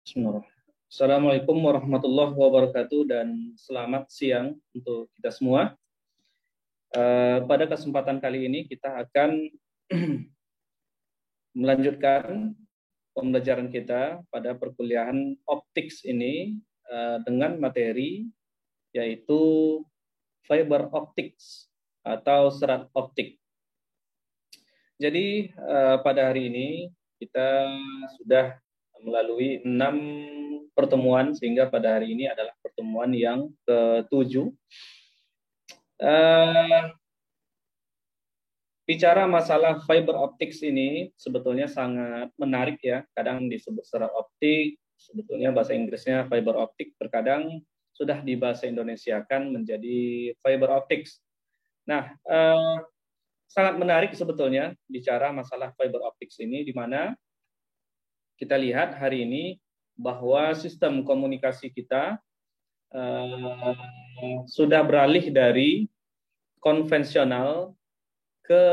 Bismillahirrahmanirrahim. Assalamualaikum warahmatullahi wabarakatuh dan selamat siang untuk kita semua. Pada kesempatan kali ini kita akan melanjutkan pembelajaran kita pada perkuliahan optics ini dengan materi yaitu fiber optics atau serat optik. Jadi pada hari ini kita sudah melalui 6 pertemuan sehingga pada hari ini adalah pertemuan yang ke-7. Bicara masalah fiber optics ini sebetulnya sangat menarik ya. Kadang disebut serat optik, sebetulnya bahasa Inggrisnya fiber optik, terkadang sudah di bahasa Indonesiakan menjadi fiber optics. Nah, sangat menarik sebetulnya bicara masalah fiber optics ini, di mana kita lihat hari ini bahwa sistem komunikasi kita sudah beralih dari konvensional ke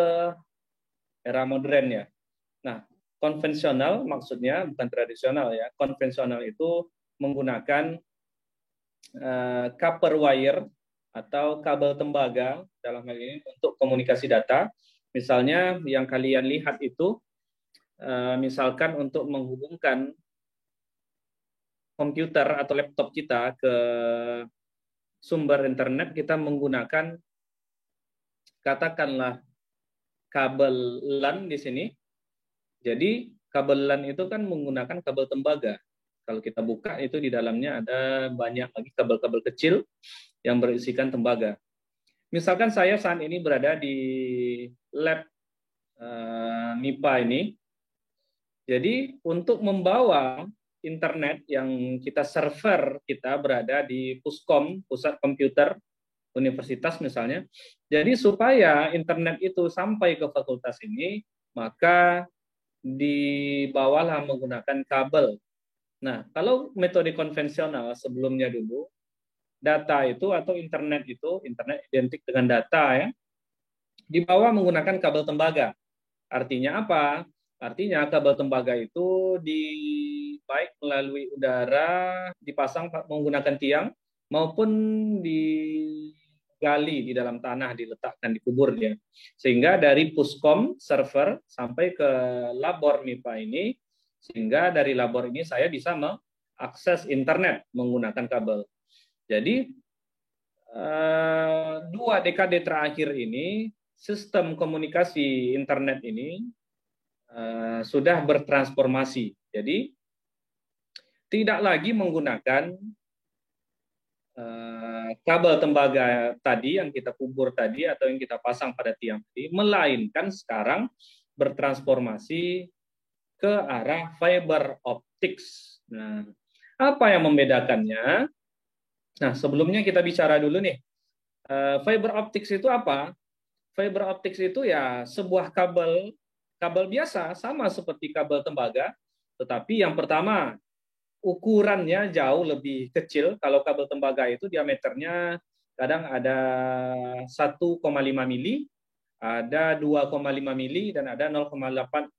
era modern ya. Nah, konvensional maksudnya bukan tradisional ya. Konvensional itu menggunakan copper wire atau kabel tembaga dalam hal ini untuk komunikasi data. Misalnya yang kalian lihat itu misalkan untuk menghubungkan komputer atau laptop kita ke sumber internet, kita menggunakan katakanlah kabel LAN di sini. Jadi kabel LAN itu kan menggunakan kabel tembaga. Kalau kita buka itu di dalamnya ada banyak lagi kabel-kabel kecil yang berisikan tembaga. Misalkan saya saat ini berada di lab MIPA ini. Jadi untuk membawa internet yang kita server kita berada di Puskom, pusat komputer universitas misalnya. Jadi supaya internet itu sampai ke fakultas ini, maka dibawalah menggunakan kabel. Nah, kalau metode konvensional sebelumnya dulu, data itu atau internet itu, internet identik dengan data ya, dibawa menggunakan kabel tembaga. Artinya apa? Artinya kabel tembaga itu baik melalui udara, dipasang menggunakan tiang, maupun digali di dalam tanah, diletakkan, dikubur dia. Sehingga dari Puskom server sampai ke labor MIPA ini, sehingga dari labor ini saya bisa mengakses internet menggunakan kabel. Jadi 2 dekade terakhir ini sistem komunikasi internet ini sudah bertransformasi. Jadi tidak lagi menggunakan kabel tembaga tadi yang kita kubur tadi atau yang kita pasang pada tiang tadi, melainkan sekarang bertransformasi ke arah fiber optics. Nah, apa yang membedakannya? Nah, sebelumnya kita bicara dulu nih. Fiber optics itu apa? Fiber optics itu ya sebuah kabel biasa, sama seperti kabel tembaga, tetapi yang pertama ukurannya jauh lebih kecil. Kalau kabel tembaga itu diameternya kadang ada 1,5 mili, ada 2,5 mili, dan ada 0,8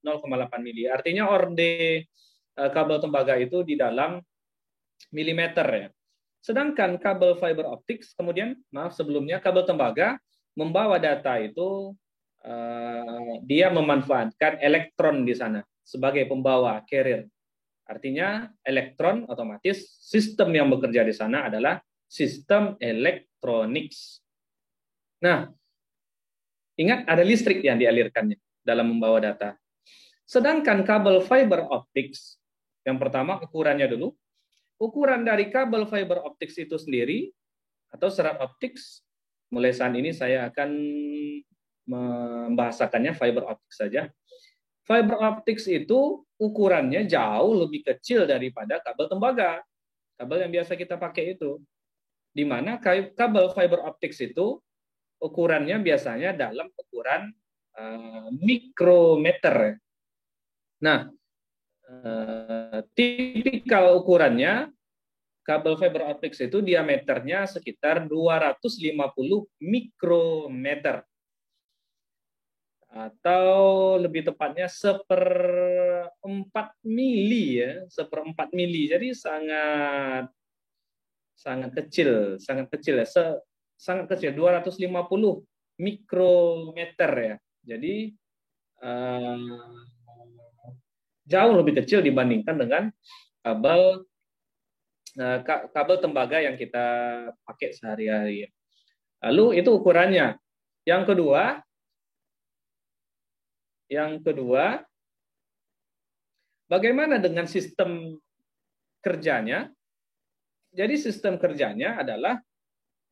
mili. Artinya orde kabel tembaga itu di dalam milimeter ya. Sedangkan kabel fiber optics, kemudian sebelumnya kabel tembaga membawa data itu dia memanfaatkan elektron di sana sebagai pembawa carrier. Artinya elektron otomatis sistem yang bekerja di sana adalah sistem elektronics. Nah, ingat ada listrik yang dialirkannya dalam membawa data. Sedangkan kabel fiber optics, yang pertama ukurannya dulu. Ukuran dari kabel fiber optics itu sendiri atau serat optics, mulai saat ini saya akan membahasakannya fiber optics saja. Fiber optics itu ukurannya jauh lebih kecil daripada kabel tembaga. Kabel yang biasa kita pakai itu. Di mana kabel fiber optics itu ukurannya biasanya dalam ukuran mikrometer. Nah, tipikal ukurannya kabel fiber optics itu diameternya sekitar 250 mikrometer. Atau lebih tepatnya seperempat mili ya, seperempat mili. Jadi sangat kecil ya, sangat kecil, 250 mikrometer ya. Jadi jauh lebih kecil dibandingkan dengan kabel kabel tembaga yang kita pakai sehari-hari. Lalu itu ukurannya. Yang kedua, bagaimana dengan sistem kerjanya? Jadi sistem kerjanya adalah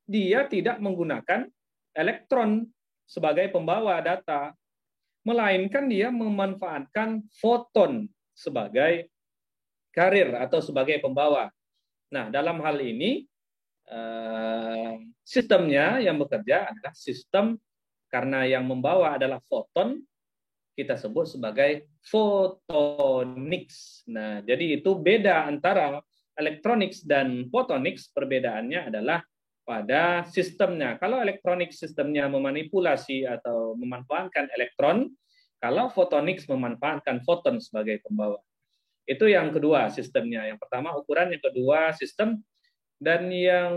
dia tidak menggunakan elektron sebagai pembawa data, melainkan dia memanfaatkan foton sebagai karir atau sebagai pembawa. Nah, dalam hal ini sistemnya yang bekerja adalah sistem, karena yang membawa adalah foton, kita sebut sebagai photonics. Nah, jadi itu beda antara electronics dan photonics. Perbedaannya adalah pada sistemnya. Kalau elektronik sistemnya memanipulasi atau memanfaatkan elektron, kalau photonics memanfaatkan foton sebagai pembawa. Itu yang kedua sistemnya. Yang pertama ukuran, yang kedua sistem. Dan yang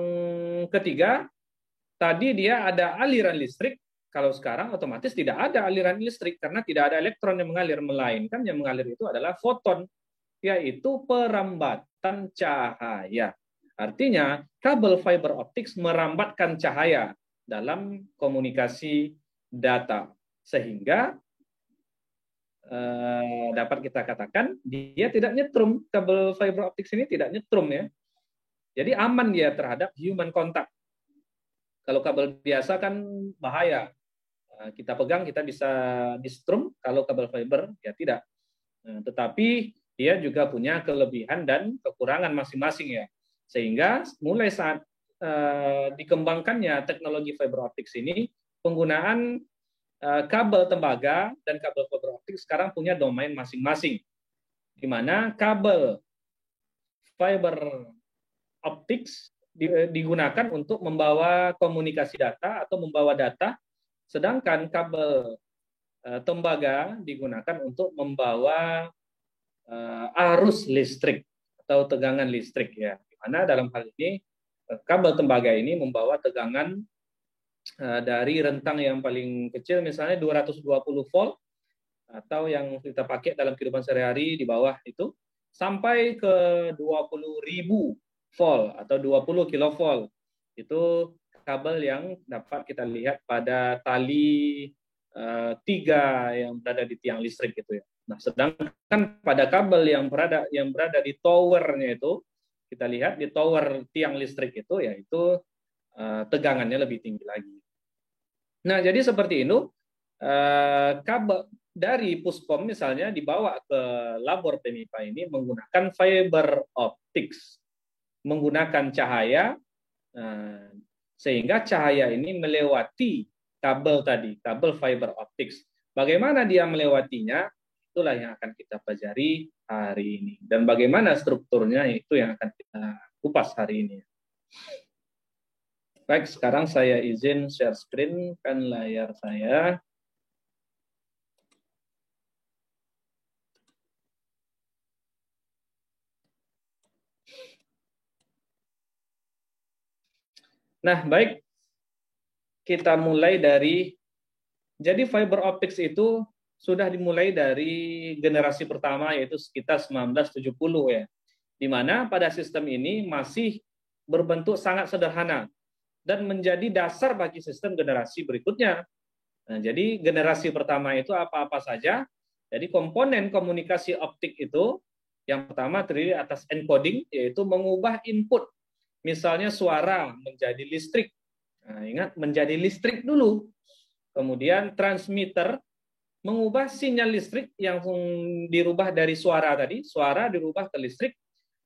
ketiga, tadi dia ada aliran listrik. Kalau sekarang otomatis tidak ada aliran listrik karena tidak ada elektron yang mengalir, melainkan yang mengalir itu adalah foton, yaitu perambatan cahaya. Artinya kabel fiber optics merambatkan cahaya dalam komunikasi data, sehingga dapat kita katakan dia tidak nyetrum. Kabel fiber optics ini tidak nyetrum ya. Jadi aman dia terhadap human contact. Kalau kabel biasa kan bahaya. Kita pegang, kita bisa di-strum. Kalau kabel fiber, ya tidak. Tetapi dia juga punya kelebihan dan kekurangan masing-masing ya. Sehingga mulai saat dikembangkannya teknologi fiber optics ini, penggunaan kabel tembaga dan kabel fiber optics sekarang punya domain masing-masing. Di mana kabel fiber optics digunakan untuk membawa komunikasi data atau membawa data, sedangkan kabel tembaga digunakan untuk membawa arus listrik atau tegangan listrik ya. Di mana dalam hal ini kabel tembaga ini membawa tegangan dari rentang yang paling kecil misalnya 220 volt atau yang kita pakai dalam kehidupan sehari-hari di bawah itu sampai ke 20.000 volt atau 20 kilovolt. Itu kabel yang dapat kita lihat pada tali 3 yang berada di tiang listrik gitu ya. Nah, sedangkan pada kabel yang berada di towernya itu, kita lihat di tower tiang listrik itu, yaitu tegangannya lebih tinggi lagi. Nah, jadi seperti itu, kabel dari Puspom misalnya dibawa ke labor PMIPA ini menggunakan fiber optics, menggunakan cahaya, sehingga cahaya ini melewati kabel tadi, kabel fiber optics. Bagaimana dia melewatinya, itulah yang akan kita pelajari hari ini. Dan bagaimana strukturnya, itu yang akan kita kupas hari ini. Baik, sekarang saya izin share screen kan layar saya. Nah, baik. Kita mulai dari, jadi fiber optics itu sudah dimulai dari generasi pertama, yaitu sekitar 1970 ya. Di mana pada sistem ini masih berbentuk sangat sederhana dan menjadi dasar bagi sistem generasi berikutnya. Nah, jadi generasi pertama itu apa-apa saja. Jadi komponen komunikasi optik itu yang pertama terdiri atas encoding, yaitu mengubah input, misalnya suara menjadi listrik. Nah, ingat, menjadi listrik dulu. Kemudian transmitter mengubah sinyal listrik yang dirubah dari suara tadi, suara dirubah ke listrik.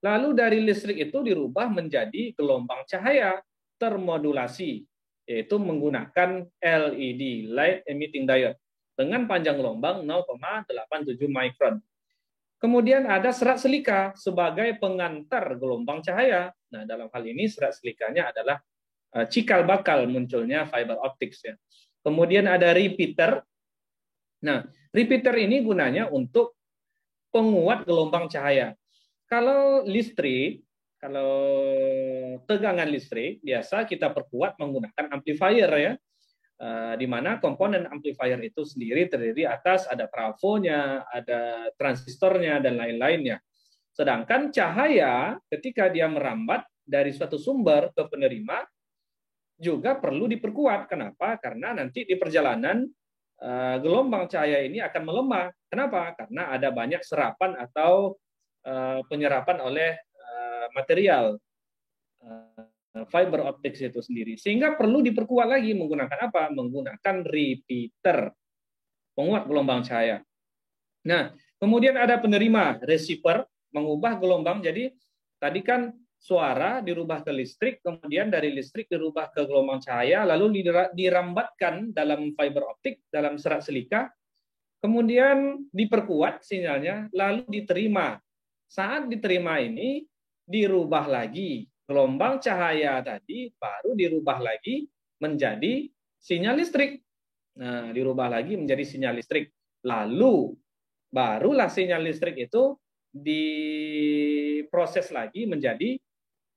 Lalu dari listrik itu dirubah menjadi gelombang cahaya termodulasi, yaitu menggunakan LED, light emitting diode, dengan panjang gelombang 0,87 mikron. Kemudian ada serat silika sebagai pengantar gelombang cahaya. Nah, dalam hal ini serat silikanya adalah cikal bakal munculnya fiber optics ya. Kemudian ada repeater. Nah, repeater ini gunanya untuk penguat gelombang cahaya. Kalau listrik, kalau tegangan listrik, biasa kita perkuat menggunakan amplifier ya, di mana komponen amplifier itu sendiri terdiri atas ada trafonya, ada transistornya, dan lain-lainnya. Sedangkan cahaya ketika dia merambat dari suatu sumber ke penerima juga perlu diperkuat. Kenapa? Karena nanti di perjalanan gelombang cahaya ini akan melemah. Kenapa? Karena ada banyak serapan atau penyerapan oleh material fiber optics itu sendiri. Sehingga perlu diperkuat lagi menggunakan apa? Menggunakan repeater, penguat gelombang cahaya. Nah, kemudian ada penerima, receiver, mengubah gelombang. Jadi tadi kan suara dirubah ke listrik, kemudian dari listrik dirubah ke gelombang cahaya, lalu dirambatkan dalam fiber optik, dalam serat silika, kemudian diperkuat sinyalnya, lalu diterima. Saat diterima ini, dirubah lagi. Gelombang cahaya tadi baru dirubah lagi menjadi sinyal listrik. Nah, dirubah lagi menjadi sinyal listrik. Lalu, barulah sinyal listrik itu diproses lagi menjadi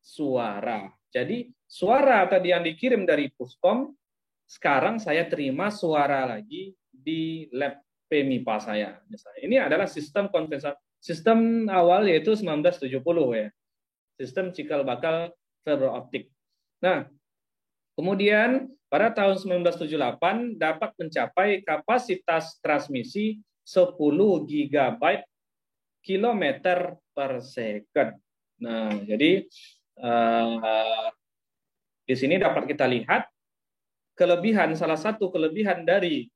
suara. Jadi, suara tadi yang dikirim dari Puskom, sekarang saya terima suara lagi di lab PMIPA saya. Misalnya. Ini adalah sistem kompensasi. Sistem awal yaitu 1970 ya. Sistem cikal bakal fiber optik. Nah, kemudian pada tahun 1978 dapat mencapai kapasitas transmisi 10 GB kilometer per second. Nah, jadi di sini dapat kita lihat kelebihan, salah satu kelebihan dari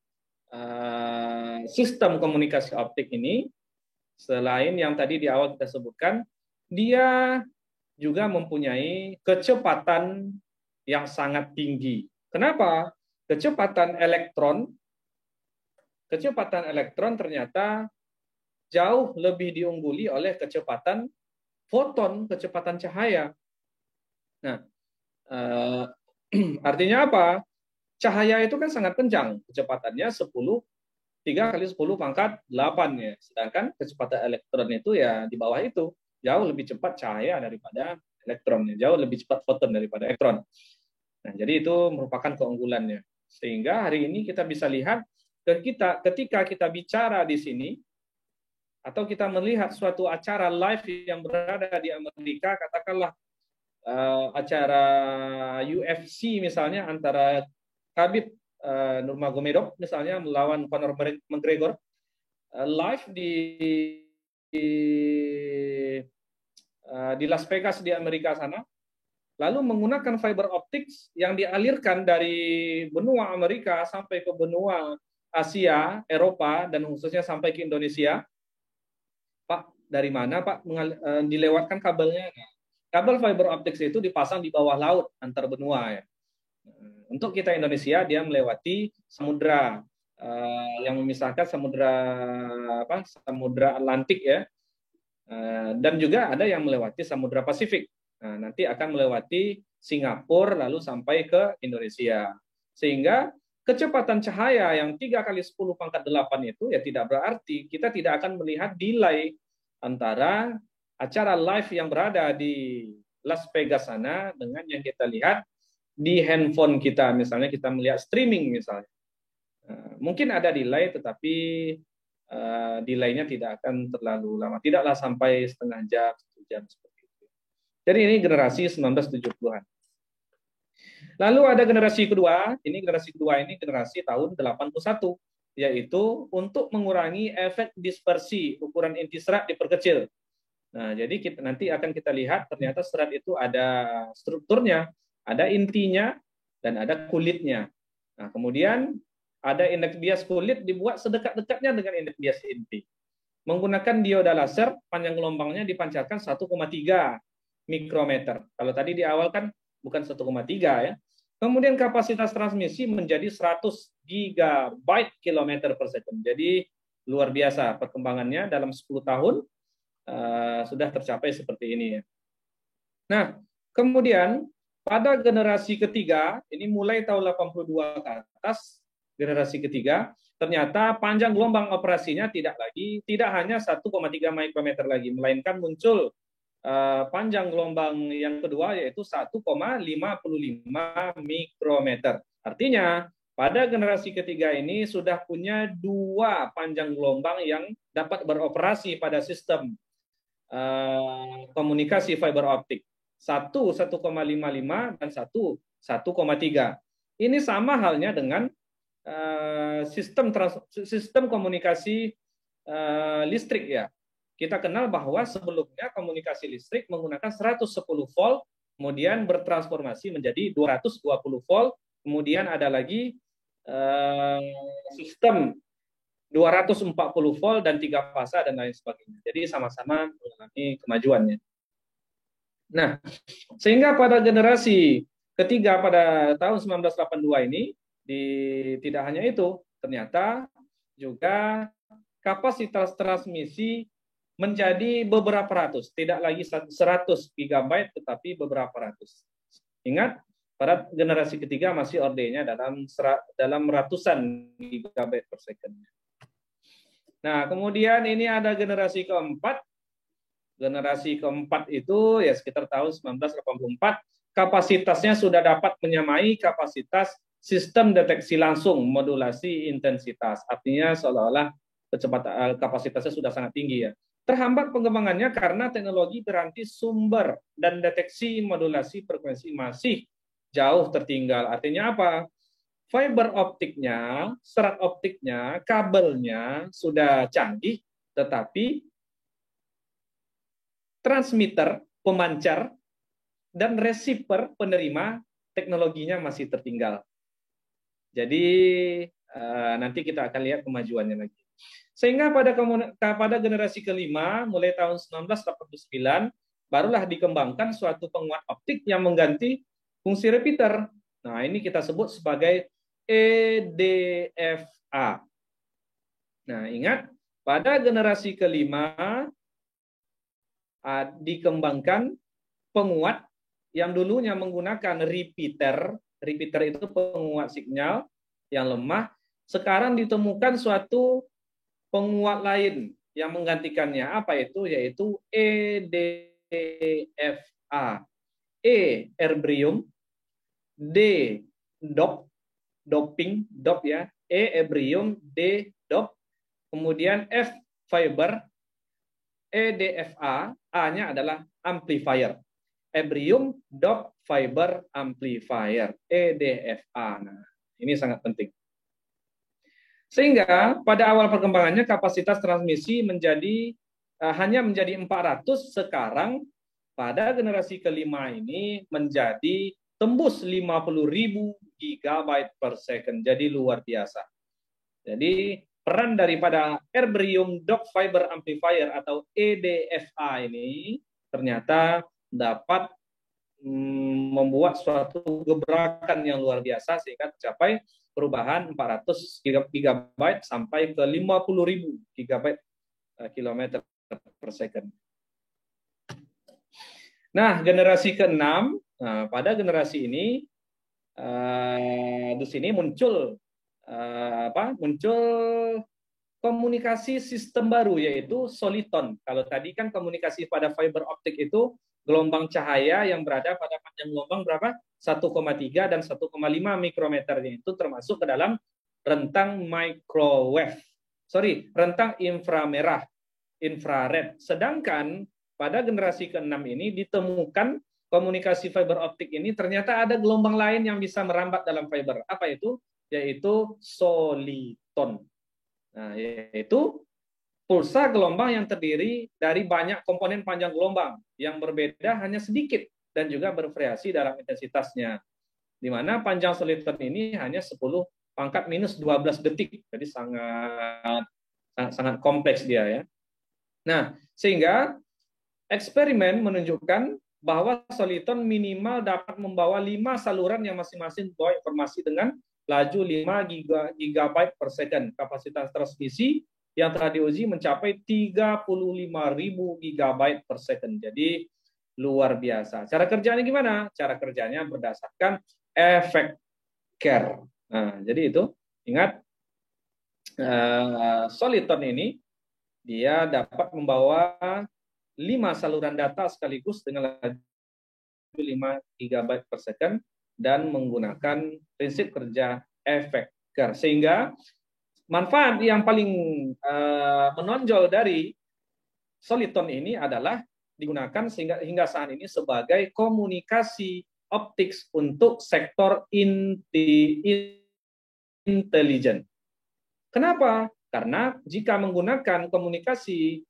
sistem komunikasi optik ini, selain yang tadi di awal kita sebutkan, dia juga mempunyai kecepatan yang sangat tinggi. Kenapa? Kecepatan elektron ternyata jauh lebih diungguli oleh kecepatan foton, kecepatan cahaya. Nah, artinya apa? Cahaya itu kan sangat kencang, kecepatannya 3 kali 10 pangkat 8 ya. Sedangkan kecepatan elektron itu ya di bawah itu. Jauh lebih cepat cahaya daripada elektron, jauh lebih cepat foton daripada elektron. Nah, jadi itu merupakan keunggulannya. Sehingga hari ini kita bisa lihat ketika kita bicara di sini atau kita melihat suatu acara live yang berada di Amerika, katakanlah acara UFC misalnya antara Khabib Nurmagomedov misalnya melawan Conor McGregor, live di Las Vegas di Amerika sana, lalu menggunakan fiber optics yang dialirkan dari benua Amerika sampai ke benua Asia, Eropa, dan khususnya sampai ke Indonesia. Pak, dari mana Pak dilewatkan kabelnya? Kabel fiber optics itu dipasang di bawah laut antar benua ya. Untuk kita Indonesia, dia melewati samudra yang memisahkan samudra Atlantik ya. Dan juga ada yang melewati Samudra Pasifik. Nah, nanti akan melewati Singapura lalu sampai ke Indonesia. Sehingga kecepatan cahaya yang 3 kali 10 pangkat 8 itu ya tidak berarti kita tidak akan melihat delay antara acara live yang berada di Las Vegas sana dengan yang kita lihat di handphone kita. Misalnya kita melihat streaming misalnya. Mungkin ada delay tetapi delay-nya tidak akan terlalu lama. Tidaklah sampai setengah jam, 1 jam seperti itu. Jadi ini generasi 1970-an. Lalu ada generasi kedua, ini generasi tahun 81, yaitu untuk mengurangi efek dispersi, ukuran inti serat diperkecil. Nah, jadi nanti akan kita lihat ternyata serat itu ada strukturnya, ada intinya, dan ada kulitnya. Nah, kemudian ada indeks bias kulit dibuat sedekat-dekatnya dengan indeks bias inti. Menggunakan dioda laser, panjang gelombangnya dipancarkan 1,3 mikrometer. Kalau tadi di awal kan bukan 1,3 ya. Kemudian kapasitas transmisi menjadi 100 GB kilometer per second. Jadi luar biasa perkembangannya dalam 10 tahun sudah tercapai seperti ini ya. Nah, kemudian pada generasi ketiga, ini mulai tahun 82 ke atas, generasi ketiga, ternyata panjang gelombang operasinya tidak hanya 1,3 mikrometer lagi, melainkan muncul panjang gelombang yang kedua yaitu 1,55 mikrometer. Artinya pada generasi ketiga ini sudah punya dua panjang gelombang yang dapat beroperasi pada sistem komunikasi fiber optik. Satu 1,55 dan satu 1,3. Ini sama halnya dengan sistem komunikasi listrik ya. Kita kenal bahwa sebelumnya komunikasi listrik menggunakan 110 volt, kemudian bertransformasi menjadi 220 volt, kemudian ada lagi sistem 240 volt dan 3 fasa dan lain sebagainya. Jadi sama-sama mengalami kemajuannya. Nah, sehingga pada generasi ketiga pada tahun 1982 ini, tidak hanya itu, ternyata juga kapasitas transmisi menjadi beberapa ratus, tidak lagi 100 GB, tetapi beberapa ratus. Ingat, pada generasi ketiga masih ordernya dalam ratusan gigabyte per second. Nah, kemudian ini ada generasi keempat. Generasi keempat itu ya sekitar tahun 1984, kapasitasnya sudah dapat menyamai kapasitas sistem deteksi langsung modulasi intensitas. Artinya seolah-olah kecepatan kapasitasnya sudah sangat tinggi ya. Terhambat pengembangannya karena teknologi berarti sumber dan deteksi modulasi frekuensi masih jauh tertinggal. Artinya apa? Fiber optiknya, serat optiknya, kabelnya sudah canggih, tetapi transmitter, pemancar, dan receiver, penerima, teknologinya masih tertinggal. Jadi nanti kita akan lihat kemajuannya lagi. Sehingga pada generasi kelima, mulai tahun 1989, barulah dikembangkan suatu penguat optik yang mengganti fungsi repeater. Nah, ini kita sebut sebagai EDFA. Nah, ingat, pada generasi kelima, dikembangkan penguat yang dulunya menggunakan repeater. Repeater itu penguat sinyal yang lemah. Sekarang ditemukan suatu penguat lain yang menggantikannya. Apa itu? Yaitu EDFA. E, erbium. D, doping, ya. E, erbium. D, dop. Kemudian F, fiber. EDFA, A-nya adalah amplifier. Erbium dop fiber amplifier, EDFA. Nah, ini sangat penting. Sehingga pada awal perkembangannya kapasitas transmisi hanya menjadi 400, sekarang pada generasi kelima ini menjadi tembus 50.000 GB per second. Jadi luar biasa. Jadi peran daripada erbium dop fiber amplifier atau EDFA ini ternyata dapat membuat suatu gebrakan yang luar biasa sehingga tercapai perubahan 400 GB sampai ke 50.000 GB kilometer per second. Nah, generasi ke-6, pada generasi ini di sini muncul komunikasi sistem baru yaitu soliton. Kalau tadi kan komunikasi pada fiber optik itu gelombang cahaya yang berada pada panjang gelombang berapa? 1,3 dan 1,5 mikrometer, itu termasuk ke dalam rentang microwave. Rentang inframerah, infrared. Sedangkan pada generasi ke-6 ini ditemukan komunikasi fiber optik ini ternyata ada gelombang lain yang bisa merambat dalam fiber. Apa itu? Yaitu soliton. Nah, yaitu pulsa gelombang yang terdiri dari banyak komponen panjang gelombang yang berbeda hanya sedikit dan juga bervariasi dalam intensitasnya. Di mana panjang soliton ini hanya 10⁻⁻12 detik. Jadi sangat kompleks dia ya. Nah, sehingga eksperimen menunjukkan bahwa soliton minimal dapat membawa 5 saluran yang masing-masing membawa informasi dengan laju 5 GB per second. Kapasitas transmisi yang telah diuji mencapai 35.000 GB per second. Jadi luar biasa. Cara kerjanya gimana? Cara kerjanya berdasarkan efek Kerr. Nah, jadi itu Ingat, Soliton ini dia dapat membawa 5 saluran data sekaligus dengan laju 5 GB per second dan menggunakan prinsip kerja efek sehingga manfaat yang paling menonjol dari Soliton ini adalah digunakan sehingga hingga saat ini sebagai komunikasi optik untuk sektor intelijen. Kenapa? Karena jika menggunakan komunikasi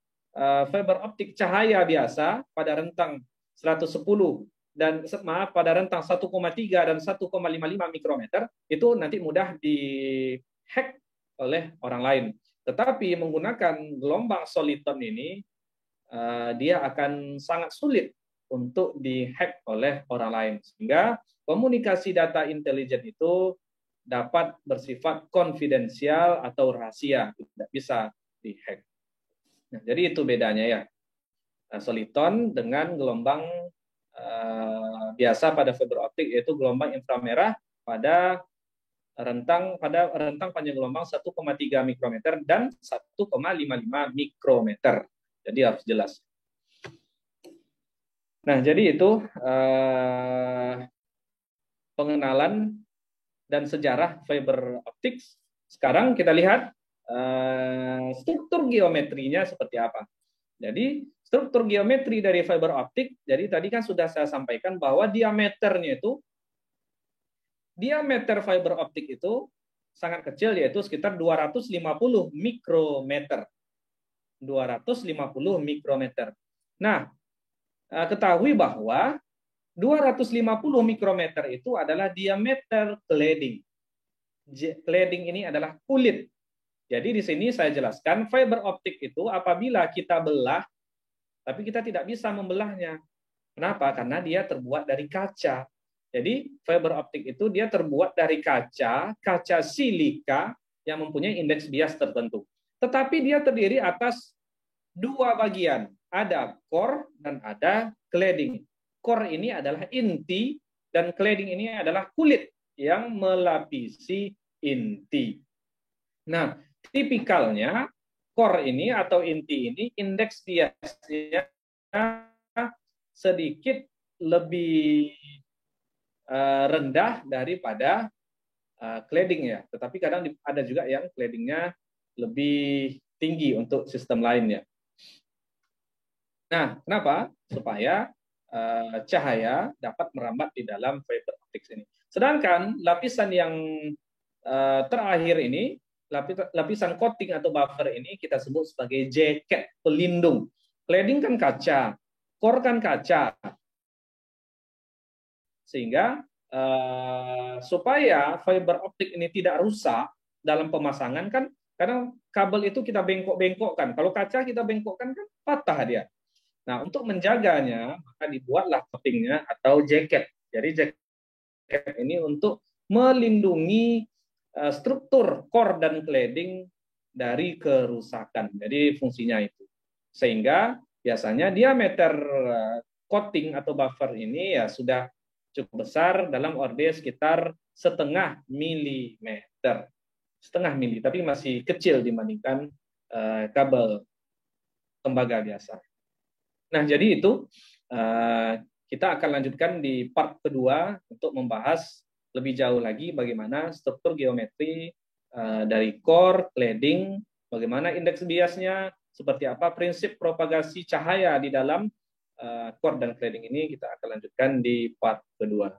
fiber optik cahaya biasa pada rentang 110 dan pada rentang 1,3 dan 1,55 mikrometer itu nanti mudah dihack oleh orang lain. Tetapi menggunakan gelombang soliton ini dia akan sangat sulit untuk dihack oleh orang lain, sehingga komunikasi data intelijen itu dapat bersifat konfidensial atau rahasia, tidak bisa dihack. Nah, jadi itu bedanya ya, soliton dengan gelombang biasa pada fiber optik, yaitu gelombang inframerah pada rentang panjang gelombang 1,3 mikrometer dan 1,55 mikrometer. Jadi harus jelas. Nah, jadi itu pengenalan dan sejarah fiber optics. Sekarang kita lihat struktur geometrinya seperti apa. Jadi struktur geometri dari fiber optik, jadi tadi kan sudah saya sampaikan bahwa diameter fiber optik itu sangat kecil, yaitu sekitar 250 mikrometer. 250 mikrometer. Nah, ketahui bahwa 250 mikrometer itu adalah diameter cladding. Cladding ini adalah kulit. Jadi di sini saya jelaskan fiber optik itu apabila kita belah, tapi kita tidak bisa membelahnya. Kenapa? Karena dia terbuat dari kaca. Jadi fiber optik itu dia terbuat dari kaca silika yang mempunyai indeks bias tertentu. Tetapi dia terdiri atas 2 bagian, ada core dan ada cladding. Core ini adalah inti dan cladding ini adalah kulit yang melapisi inti. Nah, tipikalnya core ini atau inti ini indeks biasnya sedikit lebih rendah daripada cladding ya. Tetapi kadang ada juga yang claddingnya lebih tinggi untuk sistem lainnya. Nah, kenapa? Supaya cahaya dapat merambat di dalam fiber optik ini. Sedangkan lapisan yang terakhir ini, lapisan coating atau buffer ini kita sebut sebagai jaket pelindung. Cladding kan kaca, core kan kaca. Sehingga supaya fiber optik ini tidak rusak dalam pemasangan, kan kadang kabel itu kita bengkok-bengkokkan. Kalau kaca kita bengkokkan kan patah dia. Nah, untuk menjaganya, maka dibuatlah coatingnya atau jaket. Jadi jaket ini untuk melindungi struktur core dan cladding dari kerusakan. Jadi fungsinya itu. Sehingga biasanya diameter coating atau buffer ini ya sudah cukup besar, dalam orde sekitar 0,5 milimeter. 0,5 mili, tapi masih kecil dibandingkan kabel tembaga biasa. Nah, jadi itu kita akan lanjutkan di part kedua untuk membahas lebih jauh lagi bagaimana struktur geometri dari core, cladding, bagaimana indeks biasnya, seperti apa prinsip propagasi cahaya di dalam core dan cladding ini kita akan lanjutkan di part kedua.